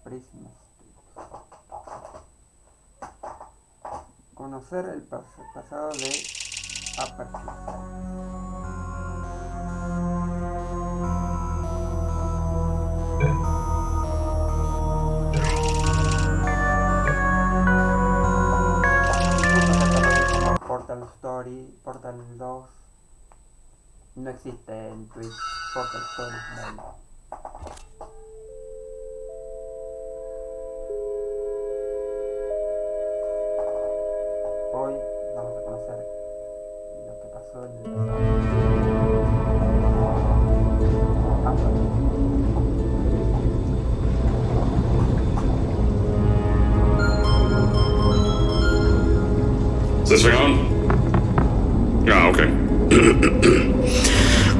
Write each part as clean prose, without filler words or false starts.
Prismas. Conocer el pasado de aperture. Portal Story, Portal 2. No existe en Twitch Portal Story MEL. Hoy vamos a conocer lo que pasó en el pasado. Is this thing on? Ah, okay.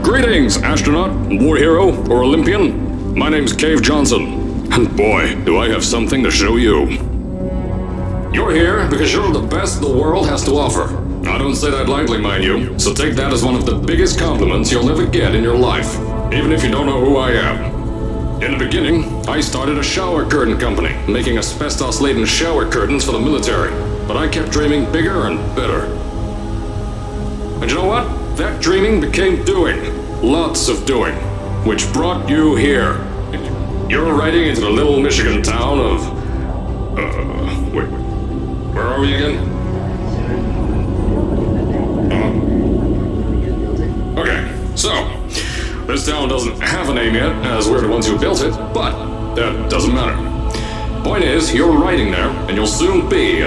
Greetings, astronaut, war hero, or Olympian. My name's Cave Johnson, and boy, do I have something to show you. You're here because you're the best the world has to offer. I don't say that lightly, mind you, so take that as one of the biggest compliments you'll ever get in your life, even if you don't know who I am. In the beginning, I started a shower curtain company, making asbestos-laden shower curtains for the military. But I kept dreaming bigger and better. And you know what? That dreaming became doing. Lots of doing. Which brought you here. You're riding into the little Michigan town of... wait. Where are we again? Okay, so... This town doesn't have a name yet, as we're the ones who built it, but that doesn't matter. Point is, you're riding there, and you'll soon be...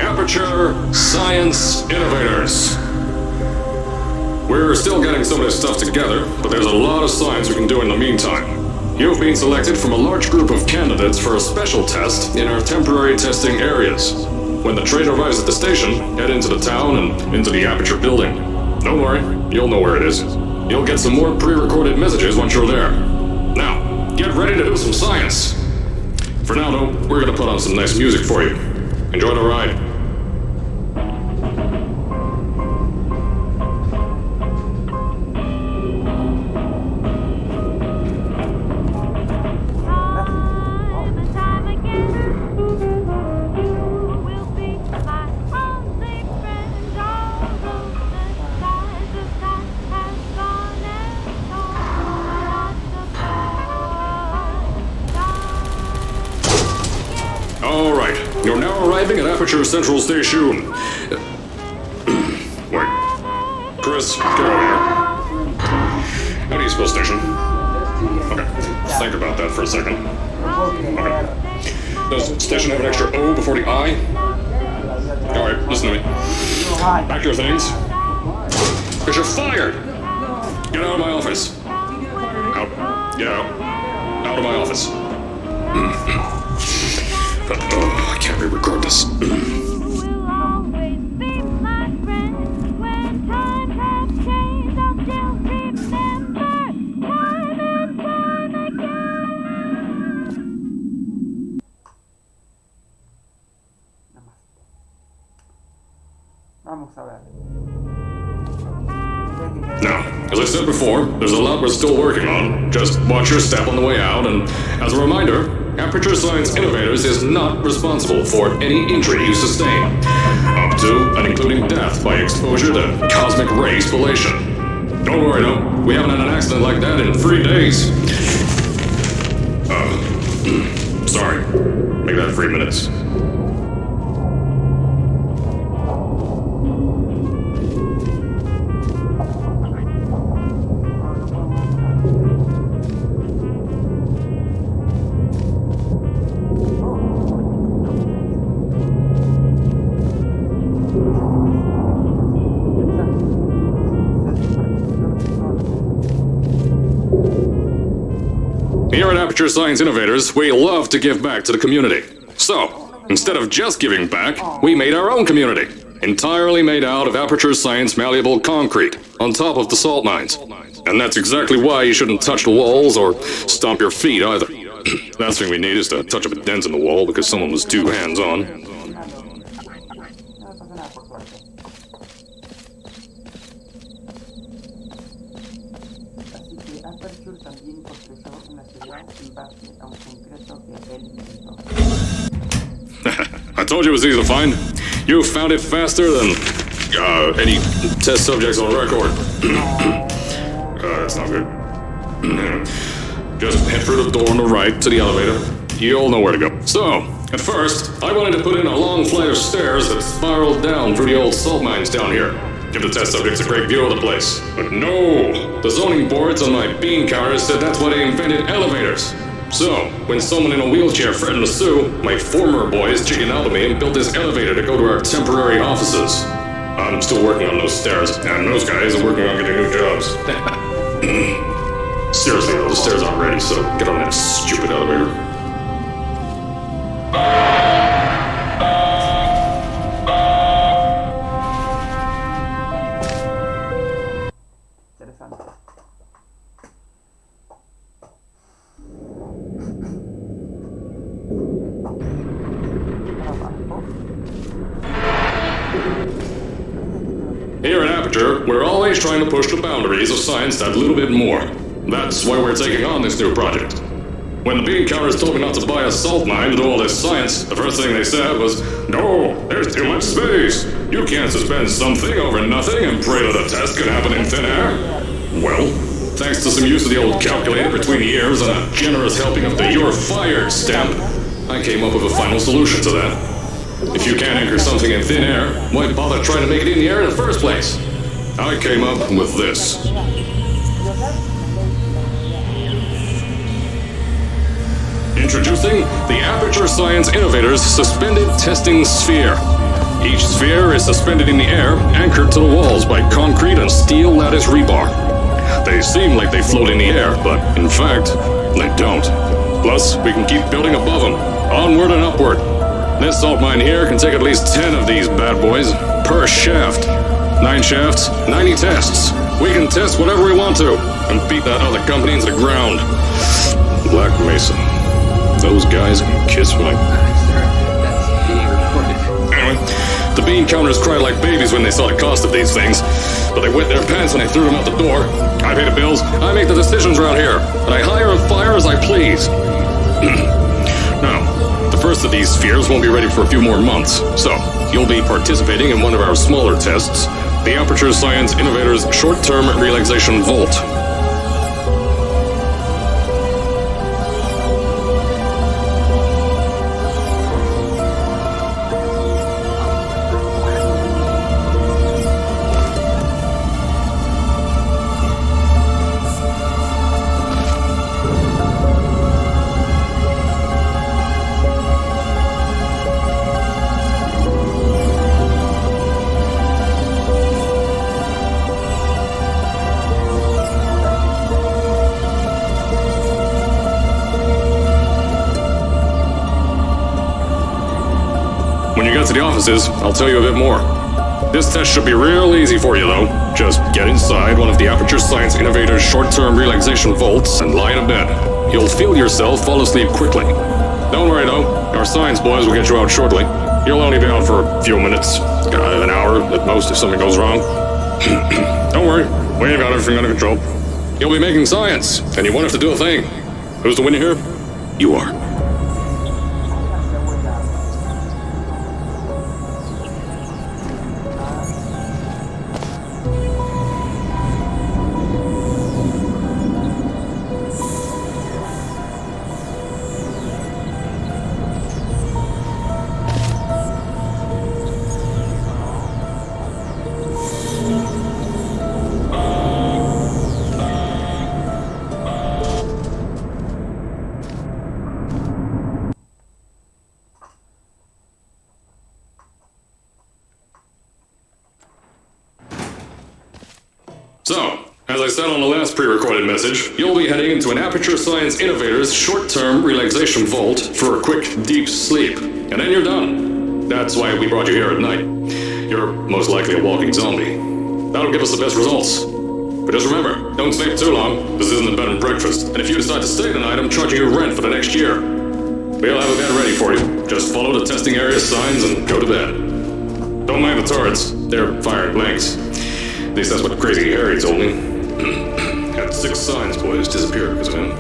Aperture Science Innovators. We're still getting some of this stuff together, but there's a lot of science we can do in the meantime. You've been selected from a large group of candidates for a special test in our temporary testing areas. When the train arrives at the station, head into the town and into the Aperture building. Don't worry, you'll know where it is. You'll get some more pre-recorded messages once you're there. Now, get ready to do some science. For now, though, we're gonna put on some nice music for you. Enjoy the ride. All right, you're now arriving at Aperture Central Station. Wait. Chris, get over here. How do you spell station? Okay, think about that for a second. Okay. Does station have an extra O before the I? Alright, listen to me. Pack your things. Because you're fired! Get out of my office. Out. Get out. Out of my office. I can't re-record this. Vamos a ver. Now, as I said before, there's a lot we're still working on. Just watch your step on the way out, and as a reminder, Aperture Science Innovators is not responsible for any injury you sustain, up to and including death by exposure to cosmic ray spallation. Don't worry, though, we haven't had an accident like that in 3 days. Sorry. Make that 3 minutes. Here at Aperture Science Innovators, we love to give back to the community. So, instead of just giving back, we made our own community. Entirely made out of Aperture Science malleable concrete, on top of the salt mines. And that's exactly why you shouldn't touch the walls or stomp your feet either. Last thing we need is to touch up a dent in the wall because someone was too hands-on. Aperture también construyó una ciudad en base a un secreto que él inventó. I told you it was easy to find. You found it faster than any test subjects on record. That's not good. Just head for the door on the right to the elevator. You'll know where to go. So, at first, I wanted to put in a long flight of stairs that spiraled down through the old salt mines down here. Give the test subjects a great view of the place. But no! The zoning boards on my bean counters said that's why they invented elevators. So, when someone in a wheelchair threatened to sue, my former boys chickened out of me and built this elevator to go to our temporary offices. I'm still working on those stairs, and those guys are working on getting new jobs. Seriously though, the stairs aren't ready, so get on that stupid elevator. Interesante. Here at Aperture, we're always trying to push the boundaries of science that little bit more. That's why we're taking on this new project. When the bean counters told me not to buy a salt mine to do all this science, the first thing they said was, "No, there's too much space. You can't suspend something over nothing and pray that a test can happen in thin air." Well, thanks to some use of the old calculator between the ears and a generous helping of the "You're Fired" stamp, I came up with a final solution to that. If you can't anchor something in thin air, why bother trying to make it in the air in the first place? I came up with this. Introducing the Aperture Science Innovators Suspended Testing Sphere. Each sphere is suspended in the air, anchored to the walls by concrete and steel lattice rebar. They seem like they float in the air, but in fact, they don't. Plus, we can keep building above them, onward and upward. This salt mine here can take at least 10 of these bad boys per shaft. 9 shafts, 90 tests. We can test whatever we want to and beat that other company into the ground. Black Mesa. Those guys can kiss my... Anyway, the bean counters cried like babies when they saw the cost of these things, but they wet their pants when I threw them out the door. I pay the bills, I make the decisions around here, and I hire and fire as I please. Now, the first of these spheres won't be ready for a few more months, so you'll be participating in one of our smaller tests, the Aperture Science Innovators Short-Term Relaxation Vault. When you get to the offices, I'll tell you a bit more. This test should be real easy for you, though. Just get inside one of the Aperture Science Innovators short-term relaxation vaults and lie in a bed. You'll feel yourself fall asleep quickly. Don't worry, though. Our science boys will get you out shortly. You'll only be out for a few minutes. An hour at most if something goes wrong. Don't worry. We've got everything under control. You'll be making science, and you won't have to do a thing. Who's the winner here? You are. So, as I said on the last pre-recorded message, you'll be heading into an Aperture Science Innovators short-term relaxation vault for a quick, deep sleep. And then you're done. That's why we brought you here at night. You're most likely a walking zombie. That'll give us the best results. But just remember, don't stay too long. This isn't a bed and breakfast. And if you decide to stay tonight, I'm charging you rent for the next year. We'll have a bed ready for you. Just follow the testing area signs and go to bed. Don't mind the turrets. They're firing blanks. At least that's what Crazy Harry told me. Had 6 science boys disappear because of him.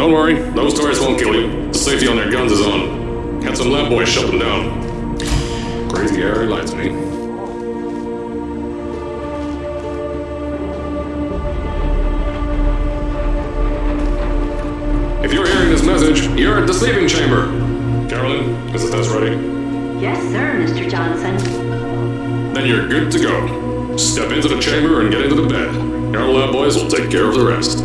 Don't worry, those turrets won't kill you. The safety on their guns is on. Had some lab boys shut them down. Crazy area lied to me. If you're hearing this message, you're at the sleeping chamber. Carolyn, is the test ready? Yes, sir, Mr. Johnson. Then you're good to go. Step into the chamber and get into the bed. Our lab boys will take care of the rest.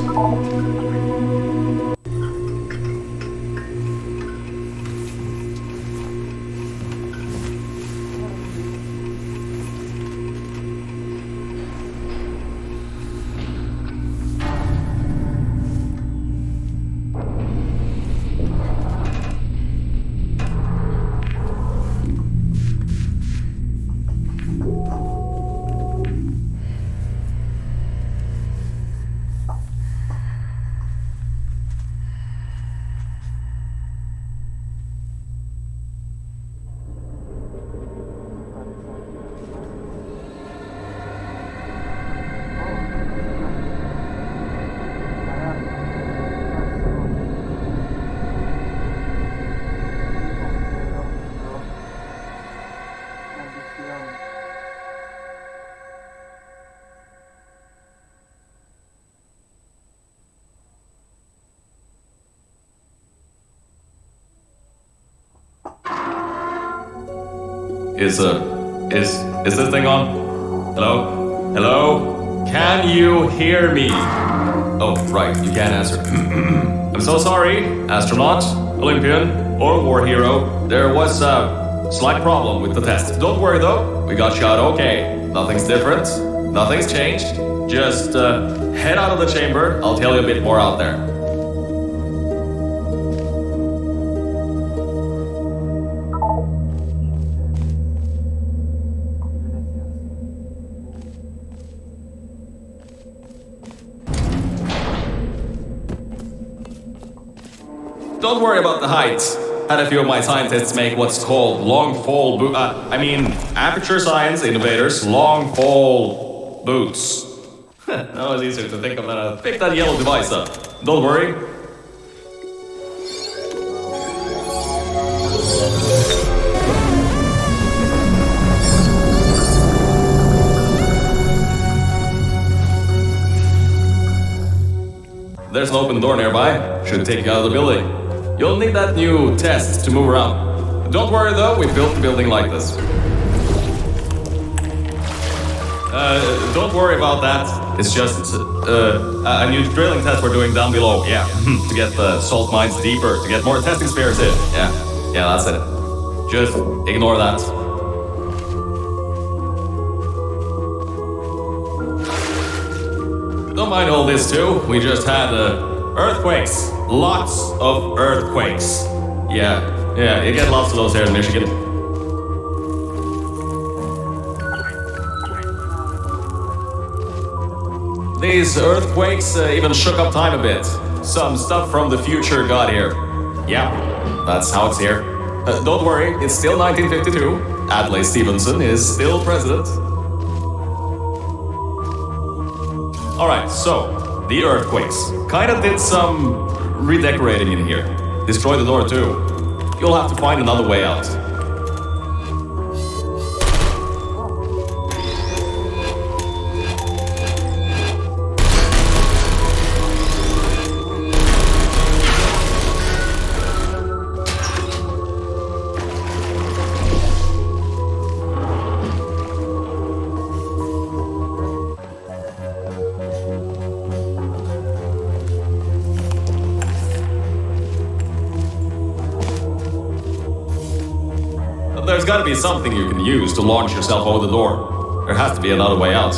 Is this thing on? Hello? Hello? Can you hear me? Oh, right, you can't answer. I'm so sorry, astronaut, Olympian, or war hero. There was a slight problem with the test. Don't worry though, we got shot okay. Nothing's different, nothing's changed. Just head out of the chamber, I'll tell you a bit more out there. Don't worry about the heights. Had a few of my scientists make what's called long fall aperture science innovators, long fall boots. That was easier to think of than I picked that yellow device up. Don't worry. There's an open door nearby. Should take you out of the building. You'll need that new test to move around. Don't worry though, we built the building like this. Don't worry about that. It's just a new drilling test we're doing down below. Yeah, to get the salt mines deeper, to get more testing spares in. Yeah, that's it. Just ignore that. Don't mind all this too. We just had earthquakes. Lots of earthquakes. Yeah, you get lots of those here in Michigan. These earthquakes even shook up time a bit. Some stuff from the future got here. Yeah, that's how it's here. Don't worry, it's still 1952. Adlai Stevenson is still president. Alright, so, the earthquakes. Kinda did some redecorating in here. Destroy the door too. You'll have to find another way out. There's gotta be something you can use to launch yourself over the door. There has to be another way out.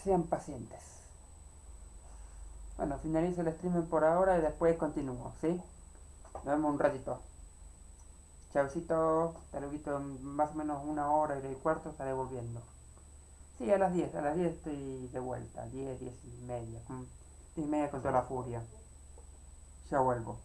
sean pacientes. Bueno, finalizo el streaming por ahora y después continúo, ¿sí? Nos vemos un ratito. Chaucito, hasta luego, más o menos 1 hora y cuarto estaré volviendo. Sí, a las 10 estoy de vuelta, 10 y media con toda la furia. Ya vuelvo.